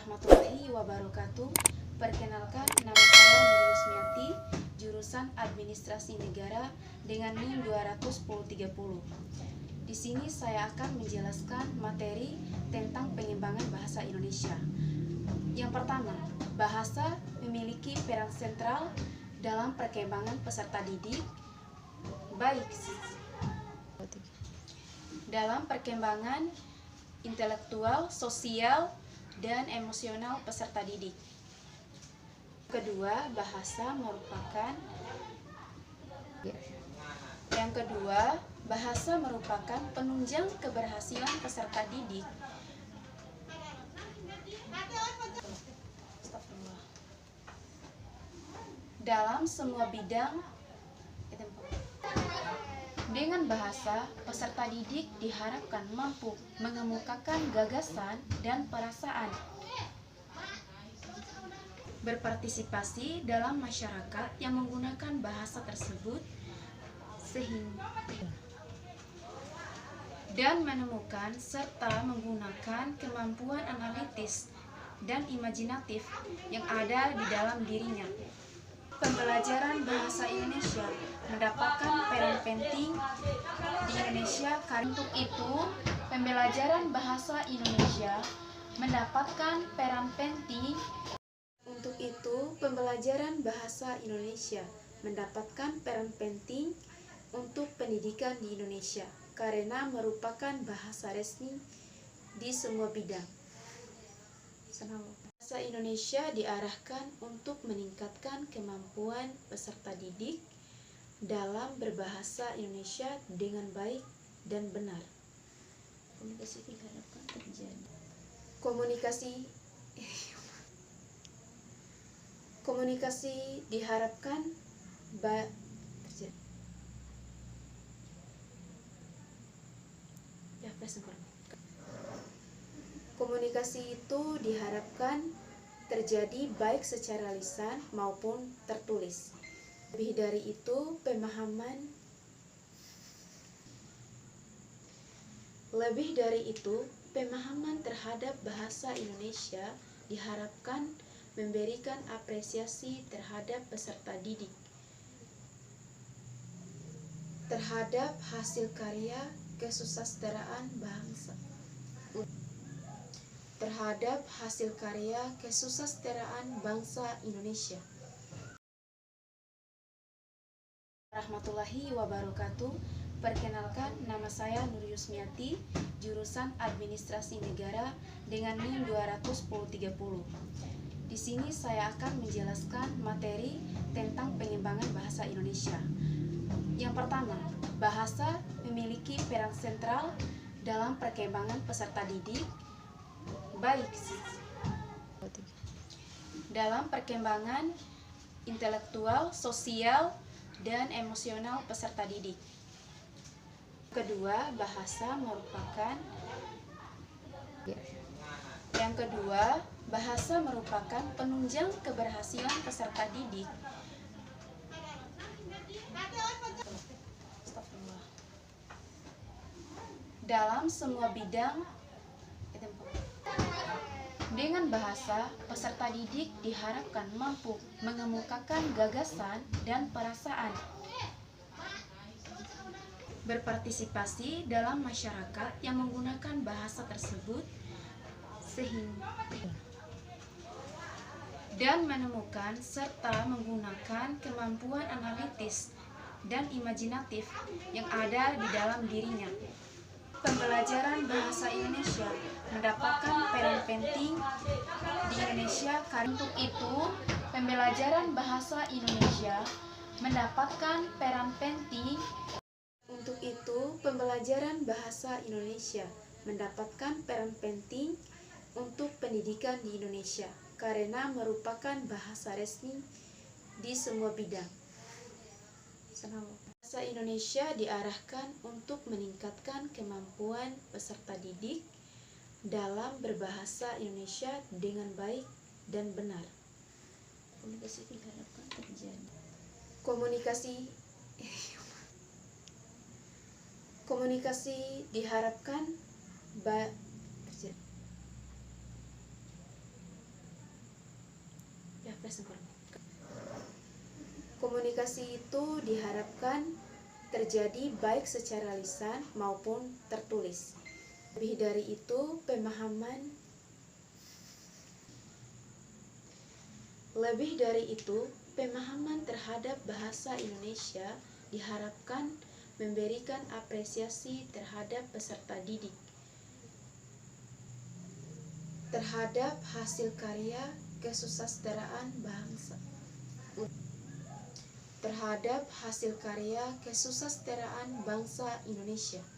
warahmatullahi wabarakatuh. Perkenalkan, nama saya Nur Yusmiati, jurusan Administrasi Negara dengan NIM 21030. Di sini saya akan menjelaskan materi tentang pengembangan bahasa Indonesia. Yang pertama, bahasa memiliki peran sentral dalam perkembangan peserta didik, baik dalam perkembangan intelektual, sosial, dan emosional peserta didik. Kedua, bahasa merupakan penunjang keberhasilan peserta didik dalam semua bidang. Dengan bahasa, peserta didik diharapkan mampu mengemukakan gagasan dan perasaan, berpartisipasi dalam masyarakat yang menggunakan bahasa tersebut, dan menemukan serta menggunakan kemampuan analitis dan imajinatif yang ada di dalam dirinya. Pembelajaran bahasa Indonesia mendapatkan peran penting di Indonesia. Untuk itu, pembelajaran bahasa Indonesia mendapatkan peran penting. Untuk itu, pembelajaran bahasa Indonesia mendapatkan peran penting untuk pendidikan di Indonesia karena merupakan bahasa resmi di semua bidang. Bahasa Indonesia diarahkan untuk meningkatkan kemampuan peserta didik dalam berbahasa Indonesia dengan baik dan benar. Komunikasi diharapkan Komunikasi itu diharapkan terjadi baik secara lisan maupun tertulis. Lebih dari itu, pemahaman terhadap bahasa Indonesia diharapkan memberikan apresiasi terhadap peserta didik, terhadap hasil karya kesusasteraan bangsa Indonesia. Warahmatullahi wabarakatuh. Perkenalkan, nama saya Nur Yusmiati, jurusan Administrasi Negara dengan NIM 21030. Di sini saya akan menjelaskan materi tentang pengembangan bahasa Indonesia. Yang pertama, bahasa memiliki peran sentral dalam perkembangan peserta didik, baik dalam perkembangan intelektual, sosial, dan emosional peserta didik. Kedua, bahasa merupakan penunjang keberhasilan peserta didik dalam semua bidang. Dengan bahasa, peserta didik diharapkan mampu mengemukakan gagasan dan perasaan, berpartisipasi dalam masyarakat yang menggunakan bahasa tersebut, dan menemukan serta menggunakan kemampuan analitis dan imajinatif yang ada di dalam dirinya. Pembelajaran bahasa Indonesia mendapatkan peran penting di Indonesia. Untuk itu, pembelajaran bahasa Indonesia mendapatkan peran penting. Untuk itu, pembelajaran bahasa Indonesia mendapatkan peran penting untuk pendidikan di Indonesia karena merupakan bahasa resmi di semua bidang. Bahasa Indonesia diarahkan untuk meningkatkan kemampuan peserta didik dalam berbahasa Indonesia dengan baik dan benar. Komunikasi diharapkan Komunikasi itu diharapkan terjadi baik secara lisan maupun tertulis. Lebih dari itu, pemahaman terhadap bahasa Indonesia diharapkan memberikan apresiasi terhadap peserta didik, terhadap hasil karya kesusasteraan bangsa Indonesia.